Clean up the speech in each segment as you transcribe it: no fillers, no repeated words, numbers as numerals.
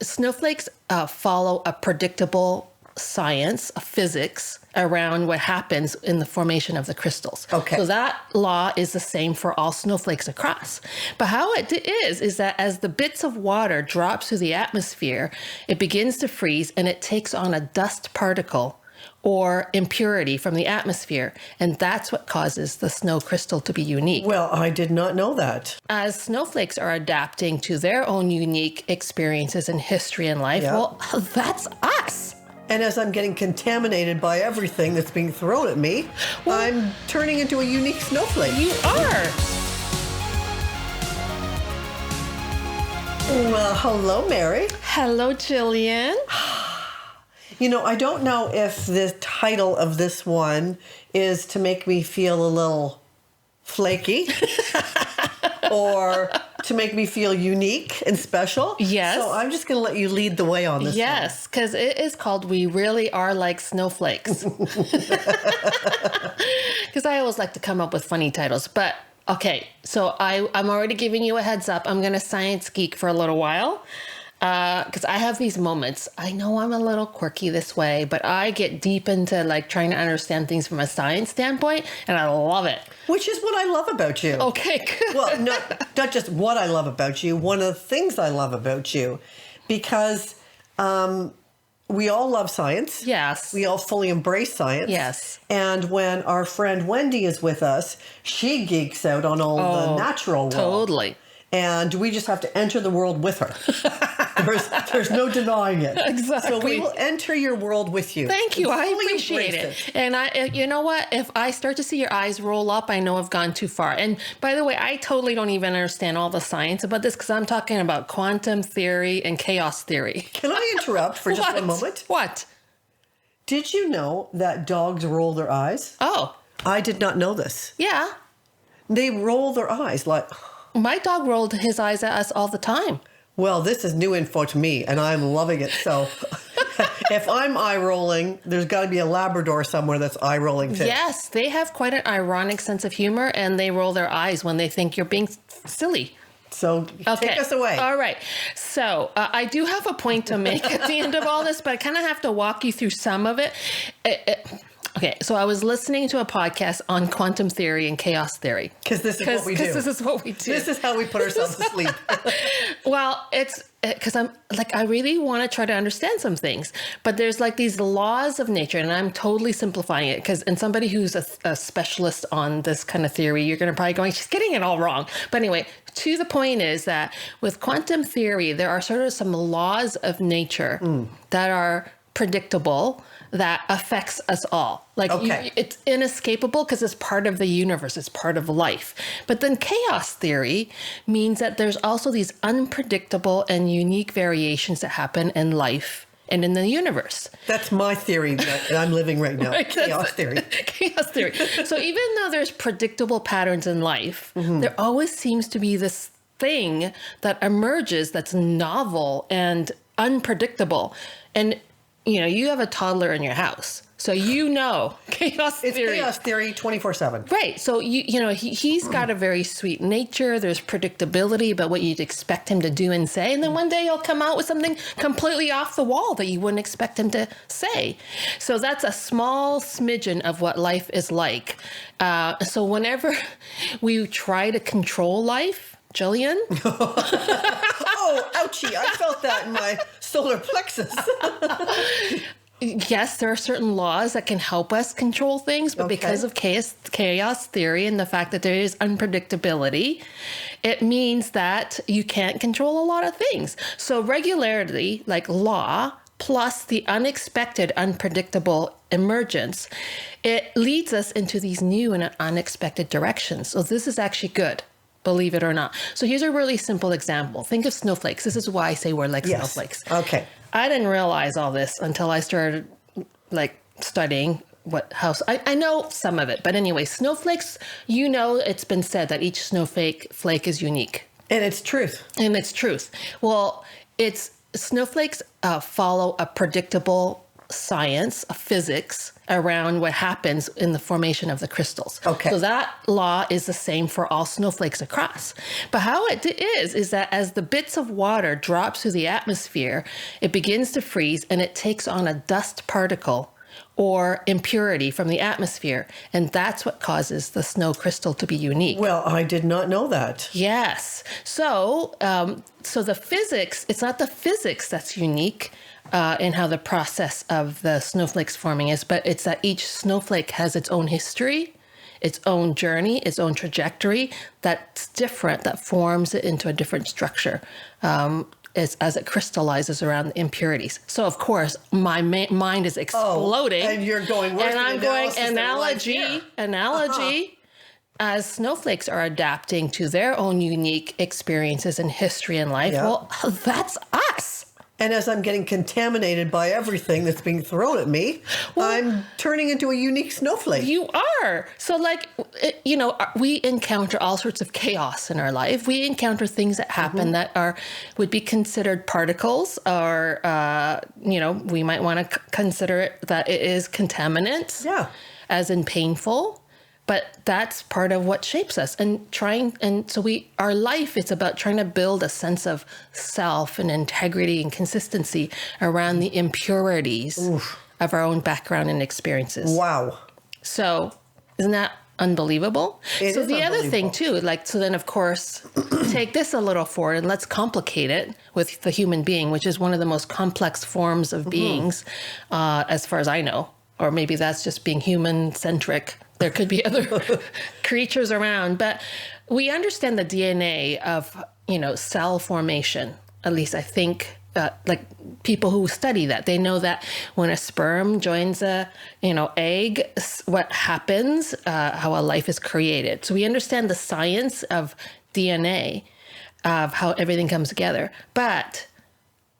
snowflakes follow a predictable science, a physics around what happens in the formation of the crystals. Okay. So that law is the same for all snowflakes across. But how it is that as the bits of water drop through the atmosphere, it begins to freeze and it takes on a dust particle or impurity from the atmosphere. And that's what causes the snow crystal to be unique. Well, I did not know that. As snowflakes are adapting to their own unique experiences in history and life, Yeah. well, that's us. And as I'm getting contaminated by everything that's being thrown at me, I'm turning into a unique snowflake. You are. Well, hello, Mary. Hello, Jillian. You know, I don't know if the title of this one is to make me feel a little flaky or to make me feel unique and special. Yes. So I'm just going to let you lead the way on this Yes, because it is called We Really Are Like Snowflakes. Because I always like to come up with funny titles. But, okay, so I'm already giving you a heads up. I'm going to science geek for a little while. Because I have these moments. I know I'm a little quirky this way, but I get deep into like trying to understand things from a science standpoint, and I love it. Which is what I love about you. Okay, good. Well, not just what I love about you, one of the things I love about you, because we all love science. Yes. We all fully embrace science. Yes. And when our friend Wendy is with us, she geeks out on all the natural world. Totally. And we just have to enter the world with her. There's no denying it. Exactly. So we will enter your world with you. Thank you. I Fully appreciate embrace it. And you know what? If I start to see your eyes roll up, I know I've gone too far. And by the way, I totally don't even understand all the science about this because I'm talking about quantum theory and chaos theory. Can I interrupt for just a moment? What? Did you know that dogs roll their eyes? Oh, I did not know this. yeah. They roll their eyes like, My dog rolled his eyes at us all the time. well, this is new info to me, and I'm loving it. So if I'm eye rolling, there's got to be a Labrador somewhere that's eye rolling too. Yes, they have quite an ironic sense of humor, and they roll their eyes when they think you're being silly. So take us away. All right. So I do have a point to make at the end of all this, but I kind of have to walk you through some of it. Okay, so I was listening to a podcast on quantum theory and chaos theory. Because this is what we do. Because this is what we do. This is how we put ourselves to sleep. Well, it's because I'm like, I really want to try to understand some things, but there's like these laws of nature, and I'm totally simplifying it and somebody who's a specialist on this kind of theory, you're going to probably going, she's getting it all wrong. But anyway, to the point is that with quantum theory, there are sort of some laws of nature that are predictable that affects us all. Like it's inescapable because it's part of the universe. It's part of life. But then chaos theory means that there's also these unpredictable and unique variations that happen in life and in the universe. That's my theory that I'm living right now. Right, Chaos theory. Chaos theory. So even though there's predictable patterns in life, there always seems to be this thing that emerges that's novel and unpredictable. And you know, you have a toddler in your house, so you know chaos theory. It's chaos theory 24/7. Right. So you know he's got a very sweet nature. There's predictability about what you'd expect him to do and say, and then one day he'll come out with something completely off the wall that you wouldn't expect him to say. So that's a small smidgen of what life is like. So whenever we try to control life, Jillian. Oh, ouchie. I felt that in my solar plexus. Yes, there are certain laws that can help us control things, but because of chaos theory and the fact that there is unpredictability, it means that you can't control a lot of things. So regularity, like law, plus the unexpected, unpredictable emergence, it leads us into these new and unexpected directions. So this is actually good. Believe it or not. So here's a really simple example. Think of snowflakes. This is why I say we're like snowflakes. Okay. I didn't realize all this until I started like studying I know some of it, but anyway, snowflakes, you know, it's been said that each snowflake is unique. And it's truth. And it's truth. Well, snowflakes follow a predictable science, of physics around what happens in the formation of the crystals. Okay. So that law is the same for all snowflakes across. But how it is that as the bits of water drop through the atmosphere, it begins to freeze and it takes on a dust particle or impurity from the atmosphere. And that's what causes the snow crystal to be unique. Well, I did not know that. Yes. So, so the physics, it's not the physics that's unique in how the process of the snowflakes forming is, but it's that each snowflake has its own history, its own journey, its own trajectory that's different, that forms it into a different structure. As it crystallizes around the impurities. So of course, my mind is exploding. And you're going, and I'm going, analogy. As snowflakes are adapting to their own unique experiences in history and life. Yeah. Well, that's us. And as I'm getting contaminated by everything that's being thrown at me, I'm turning into a unique snowflake. You are. So like, we encounter all sorts of chaos in our life. We encounter things that happen that would be considered particles, or, we might want to consider it that it is contaminants. Yeah. As in painful. But that's part of what shapes us, our life, it's about trying to build a sense of self and integrity and consistency around the impurities of our own background and experiences. Wow. So isn't that unbelievable? So the other thing too, so then of course, take this a little forward and let's complicate it with the human being, which is one of the most complex forms of beings, as far as I know, or maybe that's just being human centric. There could be other creatures around, but we understand the DNA of, cell formation. At least I think, people who study that, they know that when a sperm joins a, egg, what happens, how a life is created. So we understand the science of DNA, of how everything comes together. But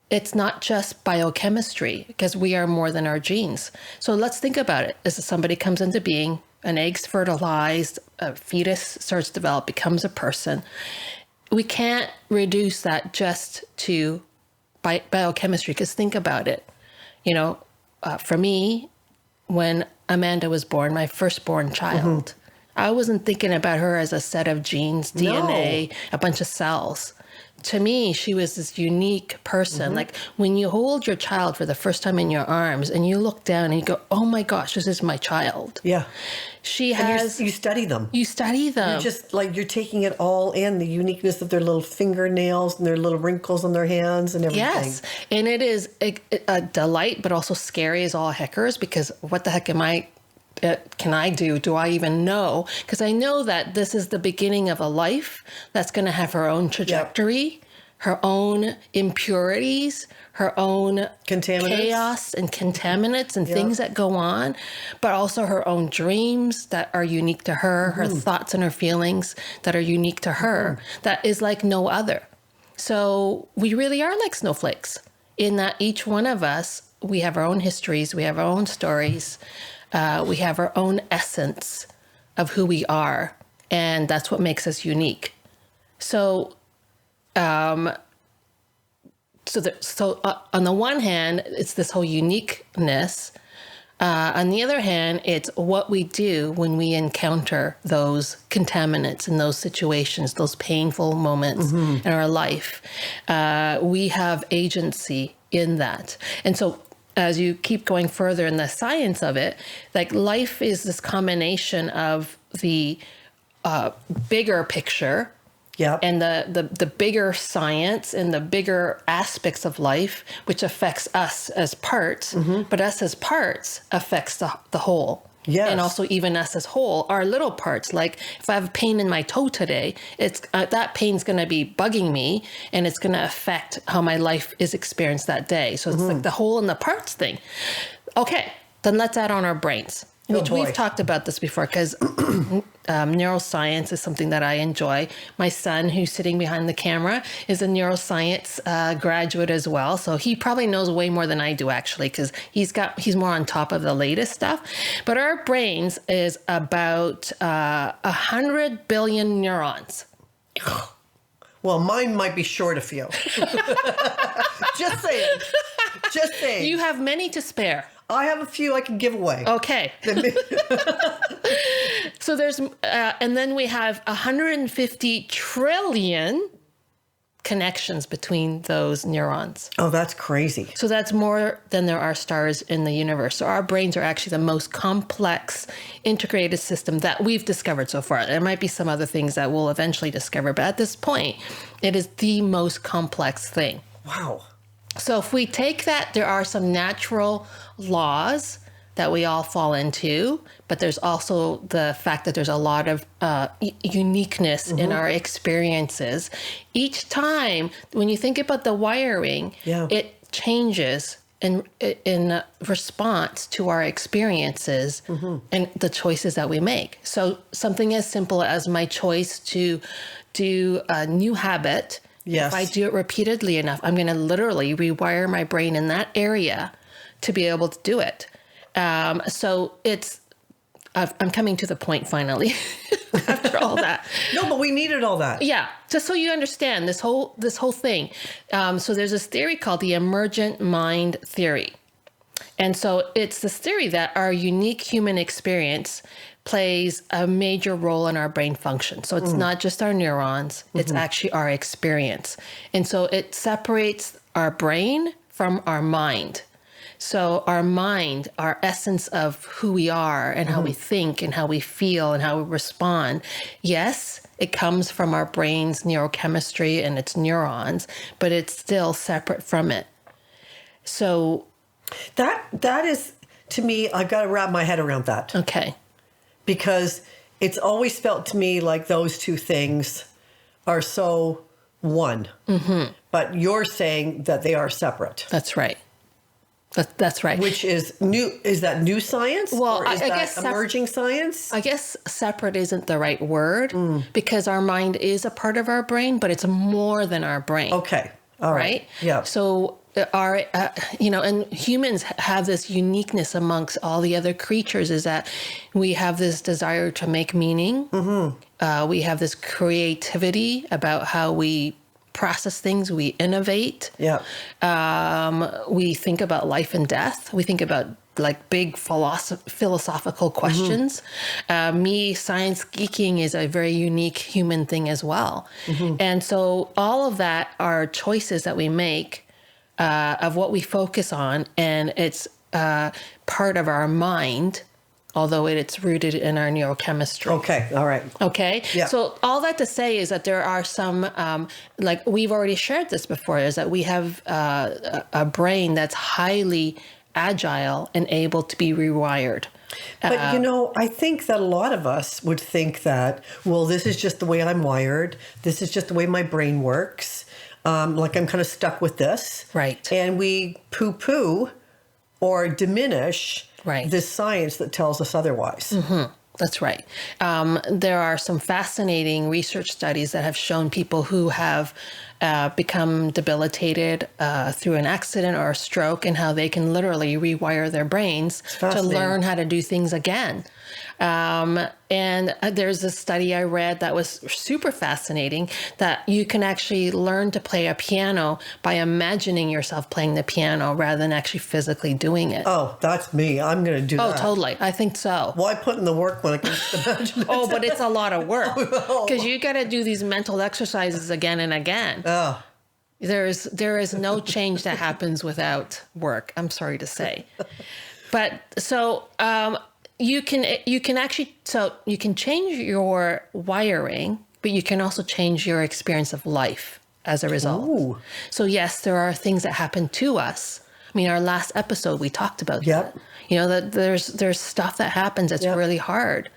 it's not just biochemistry, because we are more than our genes. So let's think about it. As somebody comes into being, an egg's fertilized, a fetus starts to develop, becomes a person. We can't reduce that just to biochemistry, because think about it. For me, when Amanda was born, my firstborn child, I wasn't thinking about her as a set of genes, DNA, a bunch of cells. To me, she was this unique person. Like when you hold your child for the first time in your arms and you look down and you go, oh my gosh, this is my child. Yeah. She has... You study them. You study them. You're just you're taking it all in, the uniqueness of their little fingernails and their little wrinkles on their hands and everything. Yes. And it is a delight, but also scary as all heckers, because what the heck can I do? Do I even know? Because I know that this is the beginning of a life that's going to have her own trajectory, her own impurities, her own chaos and contaminants and things that go on, but also her own dreams that are unique to her, her thoughts and her feelings that are unique to her, that is like no other. So we really are like snowflakes in that each one of us, we have our own histories, we have our own stories. We have our own essence of who we are, and that's what makes us unique. So, on the one hand, it's this whole uniqueness. On the other hand, it's what we do when we encounter those contaminants in those situations, those painful moments in our life. We have agency in that, and so. As you keep going further in the science of it, life is this combination of the bigger picture and the bigger science and the bigger aspects of life, which affects us as parts, but us as parts affects the whole. Yes. And also even us as whole, our little parts. Like if I have pain in my toe today, it's that pain's going to be bugging me, and it's going to affect how my life is experienced that day. So it's like the whole and the parts thing. Okay, then let's add on our brains. Which we've talked about this before, because neuroscience is something that I enjoy. My son, who's sitting behind the camera, is a neuroscience graduate as well. So he probably knows way more than I do, actually, because he's more on top of the latest stuff. But our brains is about 100 billion neurons. Well, mine might be short a few. Just Just saying. You have many to spare. I have a few I can give away. Okay. So there's, and then we have 150 trillion connections between those neurons. Oh, that's crazy. So that's more than there are stars in the universe. So our brains are actually the most complex integrated system that we've discovered so far. There might be some other things that we'll eventually discover, but at this point, it is the most complex thing. Wow. So if we take that, there are some natural laws that we all fall into, but there's also the fact that there's a lot of uniqueness in our experiences. Each time, when you think about the wiring, it changes in response to our experiences and the choices that we make. So something as simple as my choice to do a new habit. Yes. If I do it repeatedly enough, I'm going to literally rewire my brain in that area to be able to do it. So I'm coming to the point finally after all that. No, but we needed all that. Yeah. Just so you understand this whole thing. So there's this theory called the emergent mind theory. And so it's this theory that our unique human experience plays a major role in our brain function. So it's not just our neurons, it's actually our experience. And so it separates our brain from our mind. So our mind, our essence of who we are and how we think and how we feel and how we respond, yes, it comes from our brain's neurochemistry and its neurons, but it's still separate from it. So that is, to me, I've got to wrap my head around that. Okay. Because it's always felt to me like those two things are so one. But you're saying that they are separate. That's right. That's right. Which is new. Is that new science? Well, or is I that guess emerging science? I guess separate isn't the right word because our mind is a part of our brain, but it's more than our brain. Okay. All right. Yeah. So our, and humans have this uniqueness amongst all the other creatures is that we have this desire to make meaning. We have this creativity about how we process things, we innovate. Yeah. We think about life and death. We think about like big philosophical questions. Me, science geeking is a very unique human thing as well. And so all of that are choices that we make of what we focus on, and it's part of our mind, although it's rooted in our neurochemistry. Okay. All right. Okay. Yeah. So all that to say is that there are some, like we've already shared this before, is that we have a brain that's highly agile and able to be rewired. But, I think that a lot of us would think that, well, this is just the way I'm wired. This is just the way my brain works. Like I'm kind of stuck with this. Right. And we poo-poo or diminish this science that tells us otherwise. That's right. There are some fascinating research studies that have shown people who have become debilitated through an accident or a stroke and how they can literally rewire their brains to learn how to do things again. And there's a study I read that was super fascinating that you can actually learn to play a piano by imagining yourself playing the piano rather than actually physically doing it. Oh, that's me. I'm going to do that. Oh, totally. I think so. Well, I put in the work when it comes to imagining. Oh, but it's a lot of work because you got to do these mental exercises again and again. Oh. There is no change that happens without work. I'm sorry to say. But so, you can change your wiring, but you can also change your experience of life as a result. Ooh. So yes, there are things that happen to us. I mean, our last episode, we talked about that. That there's stuff that happens that's really hard,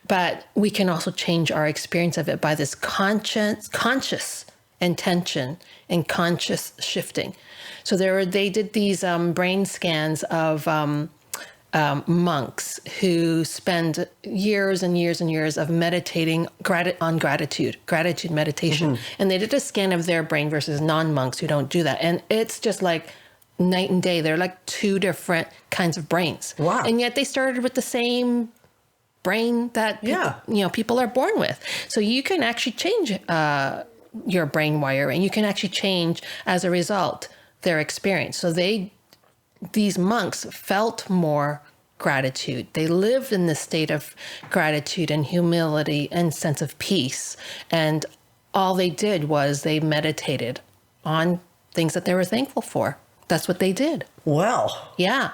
but we can also change our experience of it by this conscious intention and conscious shifting. So they did these brain scans of monks who spend years and years and years of meditating on gratitude meditation. And they did a scan of their brain versus non-monks who don't do that. And it's just like night and day. They're like two different kinds of brains. Wow. And yet they started with the same brain that people are born with. So you can actually change your brain wiring. You can actually change, as a result, their experience. So they these monks felt more gratitude. They lived in this state of gratitude and humility and sense of peace. And all they did was they meditated on things that they were thankful for. That's what they did. Wow. Yeah.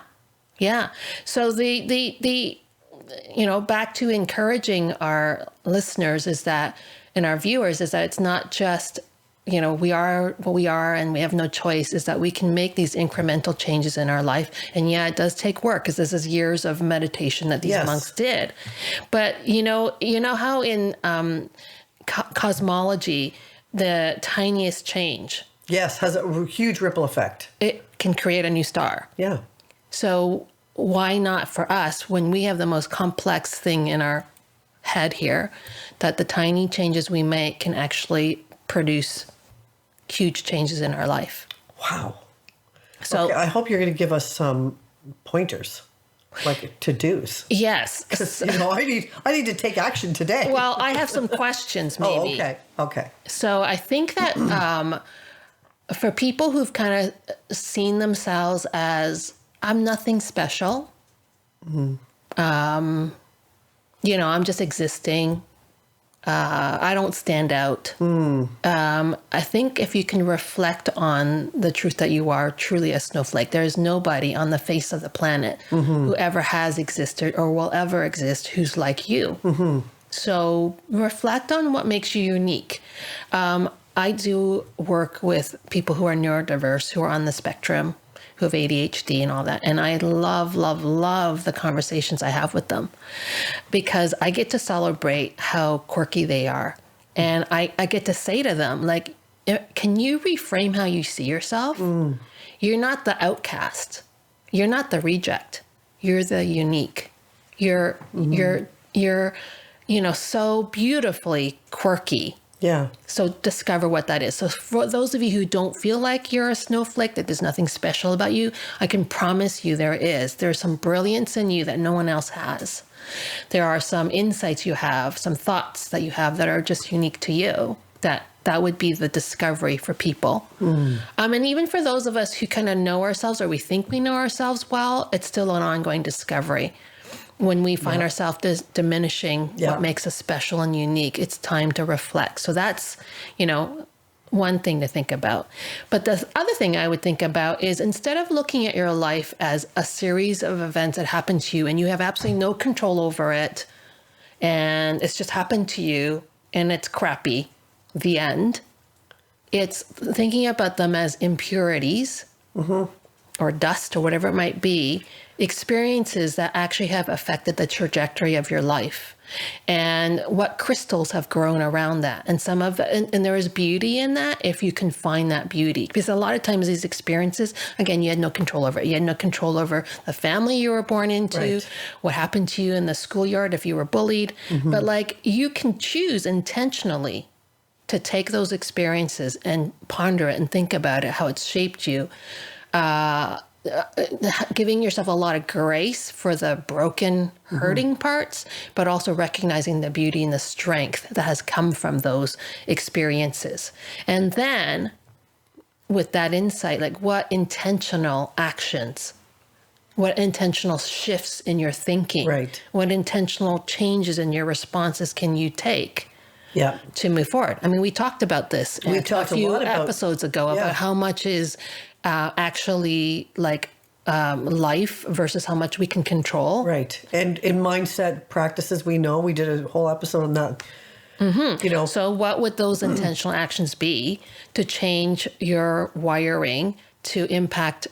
Yeah. So the back to encouraging our listeners is that, and our viewers, is that it's not just, we are what we are and we have no choice, is that we can make these incremental changes in our life. And yeah, it does take work, because this is years of meditation that these monks did. But you know how in cosmology, the tiniest change, has a huge ripple effect. it can create a new star. Yeah. So why not for us, when we have the most complex thing in our head here, that the tiny changes we make can actually produce huge changes in our life? Wow. So okay, I hope you're going to give us some pointers, like to-dos. yes. I need to take action today. Well, I have some questions maybe. Oh, okay. So I think that for people who've kind of seen themselves as, I'm nothing special. I'm just existing. I don't stand out. I think if you can reflect on the truth that you are truly a snowflake, there is nobody on the face of the planet who ever has existed or will ever exist who's like you. So reflect on what makes you unique. I do work with people who are neurodiverse, who are on the spectrum, who have ADHD and all that. And I love, love, love the conversations I have with them, because I get to celebrate how quirky they are. And I get to say to them, like, can you reframe how you see yourself? You're not the outcast. You're not the reject. You're the unique. You're so beautifully quirky. Yeah. So discover what that is. So for those of you who don't feel like you're a snowflake, that there's nothing special about you, I can promise you there is. There's some brilliance in you that no one else has. There are some insights you have, some thoughts that you have that are just unique to you. That would be the discovery for people. And even for those of us who kind of know ourselves, or we think we know ourselves well, it's still an ongoing discovery. When we find ourselves diminishing what makes us special and unique, it's time to reflect. So that's, one thing to think about. But the other thing I would think about is, instead of looking at your life as a series of events that happen to you and you have absolutely no control over it, and it's just happened to you and it's crappy, the end, it's thinking about them as impurities or dust or whatever it might be, experiences that actually have affected the trajectory of your life, and what crystals have grown around that. And some of and there is beauty in that if you can find that beauty, because a lot of times these experiences, again, you had no control over it. You had no control over the family you were born into, what happened to you in the schoolyard if you were bullied. But like, you can choose intentionally to take those experiences and ponder it and think about it, how it's shaped you. Giving yourself a lot of grace for the broken, hurting parts, but also recognizing the beauty and the strength that has come from those experiences. And then with that insight, like, what intentional actions, what intentional shifts in your thinking, what intentional changes in your responses can you take to move forward? I mean, we talked about this a few episodes ago about how much is actually like life versus how much we can control. Right. And in mindset practices, we did a whole episode on that. So what would those intentional actions be to change your wiring to impact?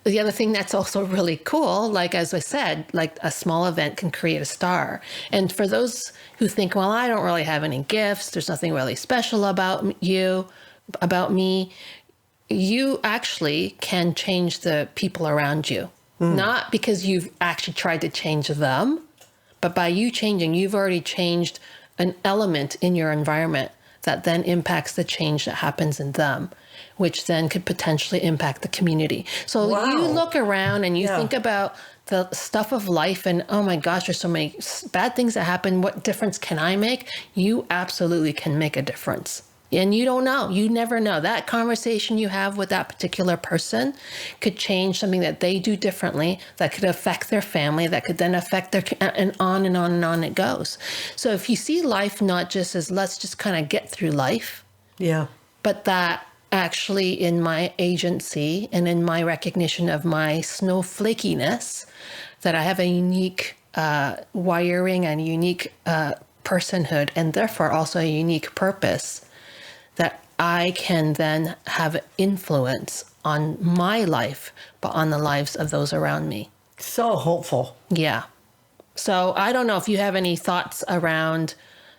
The other thing that's also really cool, like, as I said, like, a small event can create a star. And for those who think, well, I don't really have any gifts, there's nothing really special about me, you actually can change the people around you. Not because you've actually tried to change them, but by you changing, you've already changed an element in your environment that then impacts the change that happens in them, which then could potentially impact the community. So you look around and you think about the stuff of life and, oh my gosh, there's so many bad things that happen. What difference can I make? You absolutely can make a difference. And you don't know. You never know. That conversation you have with that particular person could change something that they do differently, that could affect their family, that could then affect their, and on and on and on it goes. So if you see life not just as let's just kind of get through life, Yeah. but that actually in my agency and in my recognition of my snowflakiness, that I have a unique wiring and unique personhood, and therefore also a unique purpose, that I can then have influence on my life, but on the lives of those around me. So hopeful. Yeah. So I don't know if you have any thoughts around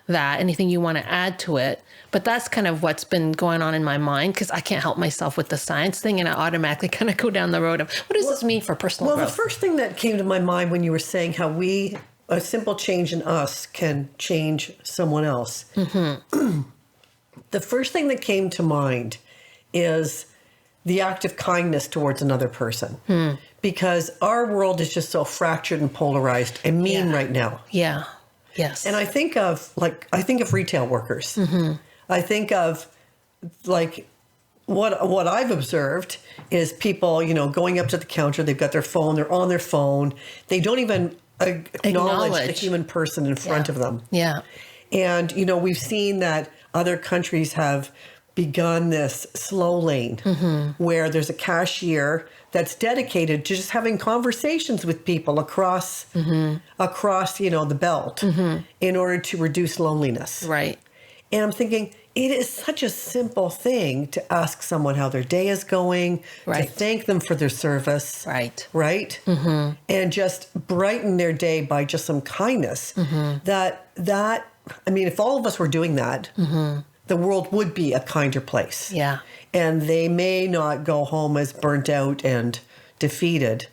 that, anything you want to add to it, but that's kind of what's been going on in my mind, because I can't help myself with the science thing, and I automatically kind of go down the road of what does this mean for personal Well, growth? the first thing that came to my mind when you were saying how a simple change in us can change someone else. Mm-hmm. The first thing that came to mind is the act of kindness towards another person. Because our world is just so fractured and polarized and mean right now. Yeah. Yes. And I think of retail workers. Mm-hmm. I think of what I've observed is people, going up to the counter, they've got their phone, they're on their phone. They don't even acknowledge the human person in front of them. Yeah. And, we've seen that other countries have begun this slow lane where there's a cashier that's dedicated to just having conversations with people across the belt in order to reduce loneliness. Right. And I'm thinking, it is such a simple thing to ask someone how their day is going, to thank them for their service. Right. Right? Mm-hmm. And just brighten their day by just some kindness. If all of us were doing that, the world would be a kinder place. Yeah. And they may not go home as burnt out and defeated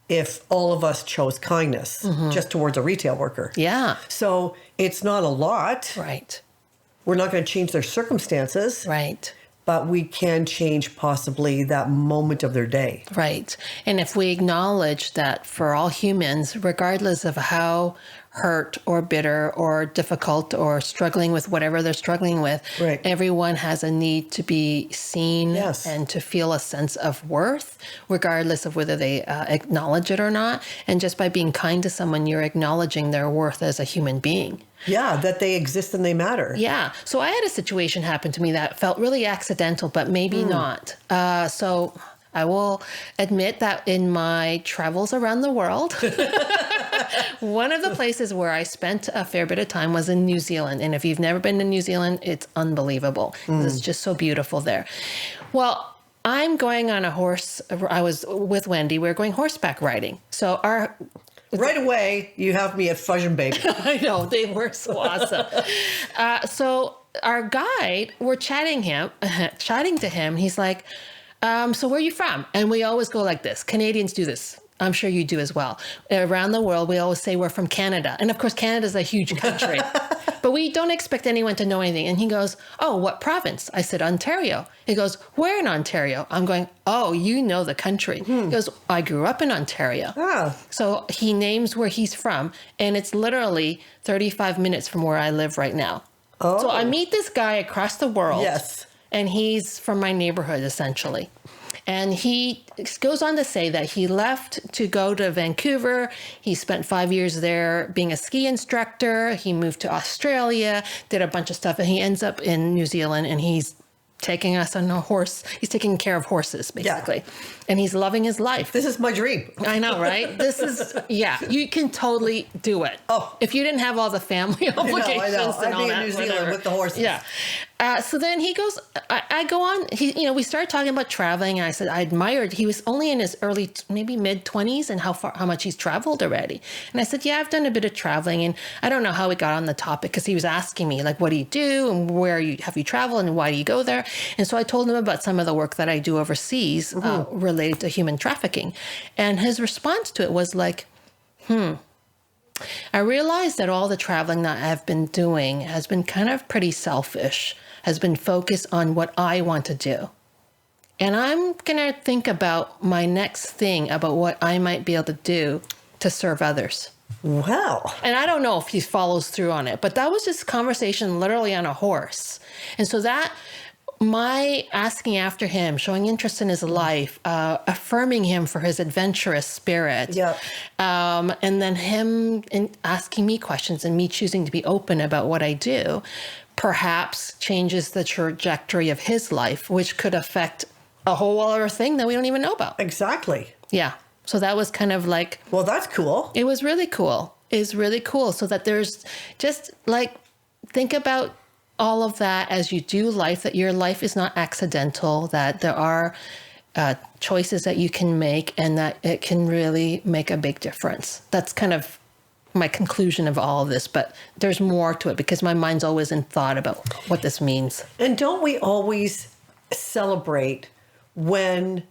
if all of us chose kindness just towards a retail worker. Yeah. So it's not a lot. Right. We're not going to change their circumstances. Right. But we can change possibly that moment of their day. Right. And if we acknowledge that for all humans, regardless of how hurt or bitter or difficult or struggling with whatever they're struggling with, everyone has a need to be seen and to feel a sense of worth, regardless of whether they acknowledge it or not. And just by being kind to someone, you're acknowledging their worth as a human being. Yeah, that they exist and they matter. Yeah. So I had a situation happen to me that felt really accidental, but maybe not. So I will admit that in my travels around the world, one of the places where I spent a fair bit of time was in New Zealand. And if you've never been to New Zealand, it's unbelievable. It's just so beautiful there. Well, I'm going on a horse. I was with Wendy. We were going horseback riding. So right away, you have me at Fudge and Baby. I know, they were so awesome. So our guide, we're chatting to him. He's like, so where are you from? And we always go like this. Canadians do this. I'm sure you do as well. Around the world, we always say we're from Canada. And of course, Canada's a huge country. But we don't expect anyone to know anything. And he goes, oh, what province? I said, Ontario. He goes, where in Ontario? I'm going, oh, you know the country. He goes, I grew up in Ontario. So he names where he's from. And it's literally 35 minutes from where I live right now. So I meet this guy across the world. Yes. And he's from my neighborhood, essentially. And he goes on to say that he left to go to Vancouver. He spent 5 years there being a ski instructor. He moved to Australia, did a bunch of stuff, and he ends up in New Zealand, and he's taking us on a horse. He's taking care of horses, basically. Yeah. And he's loving his life. This is my dream. I know, right? This is, you can totally do it. Oh. If you didn't have all the family obligations I know. and all that. I'd be in New Zealand with the horses. Yeah. So then he goes, I go on, we started talking about traveling. And I said, I admired, he was only in his early, maybe mid 20s and how much he's traveled already. And I said, yeah, I've done a bit of traveling. And I don't know how we got on the topic because he was asking me like, what do you do? And have you traveled and why do you go there? And so I told him about some of the work that I do overseas related to human trafficking. And his response to it was like, I realized that all the traveling that I've been doing has been kind of pretty selfish, has been focused on what I want to do. And I'm going to think about my next thing, about what I might be able to do to serve others. Well, And I don't know if he follows through on it, but that was just conversation literally on a horse. And so that my asking after him, showing interest in his life, affirming him for his adventurous spirit, Yep. And then him asking me questions and me choosing to be open about what I do, perhaps changes the trajectory of his life, which could affect a whole other thing that we don't even know about. exactly. Yeah. So that was kind of like, Well, that's cool. it was really cool. It's really cool. So that there's just like, think about all of that as you do life, that your life is not accidental, that there are choices that you can make and that it can really make a big difference. That's kind of my conclusion of all of this, but there's more to it because my mind's always in thought about what this means. And don't we always celebrate when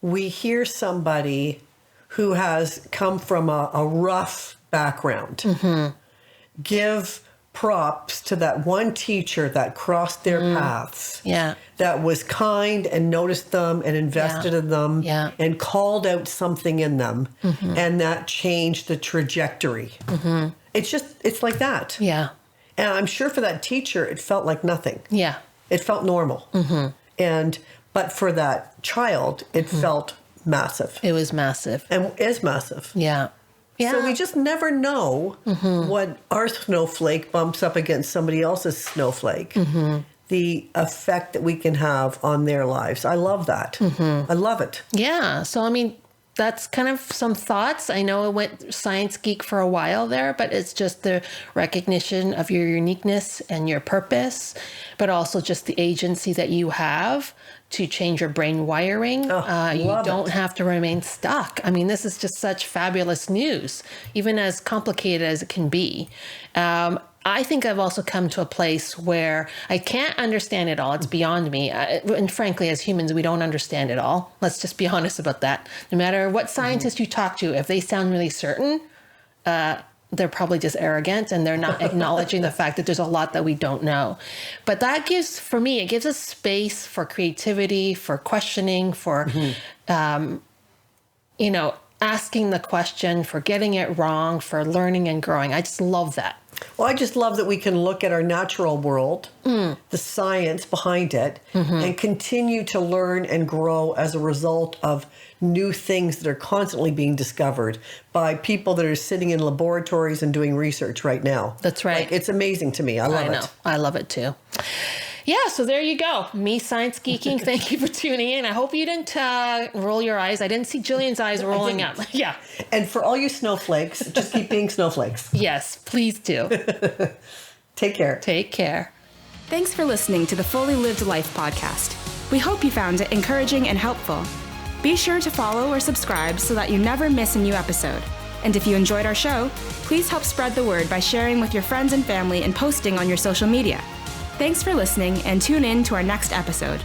we hear somebody who has come from a rough background give props to that one teacher that crossed their paths, Yeah. that was kind and noticed them and invested in them Yeah. and called out something in them, and that changed the trajectory. It's like that. Yeah. And I'm sure for that teacher, it felt like nothing. Yeah. It felt normal. But for that child, it felt massive It was massive. and is massive. Yeah. Yeah. So we just never know what our snowflake bumps up against somebody else's snowflake. The effect that we can have on their lives. I love that. I love it. Yeah. So, I mean, that's kind of some thoughts. I know it went science geek for a while there, but it's just the recognition of your uniqueness and your purpose, but also just the agency that you have to change your brain wiring. You love don't it. have to remain stuck. I mean, this is just such fabulous news, even as complicated as it can be. I think I've also come to a place where I can't understand it all. It's beyond me. And frankly, as humans, we don't understand it all. Let's just be honest about that. No matter what scientist you talk to, if they sound really certain, they're probably just arrogant and they're not acknowledging the fact that there's a lot that we don't know. But that gives, for me, it gives us space for creativity, for questioning, for, asking the question, for getting it wrong, for learning and growing. I just love that. Well, I just love that we can look at our natural world, the science behind it, and continue to learn and grow as a result of new things that are constantly being discovered by people that are sitting in laboratories and doing research right now. That's right. Like, it's amazing to me. I love it. I love it too. Yeah, so there you go. Me science geeking. Thank you for tuning in. I hope you didn't roll your eyes. I didn't see Jillian's eyes rolling up. Yeah. And for all you snowflakes, just keep being snowflakes. Yes, please do. Take care. Take care. Thanks for listening to the Fully Lived Life podcast. We hope you found it encouraging and helpful. Be sure to follow or subscribe so that you never miss a new episode. And if you enjoyed our show, please help spread the word by sharing with your friends and family and posting on your social media. Thanks for listening and tune in to our next episode.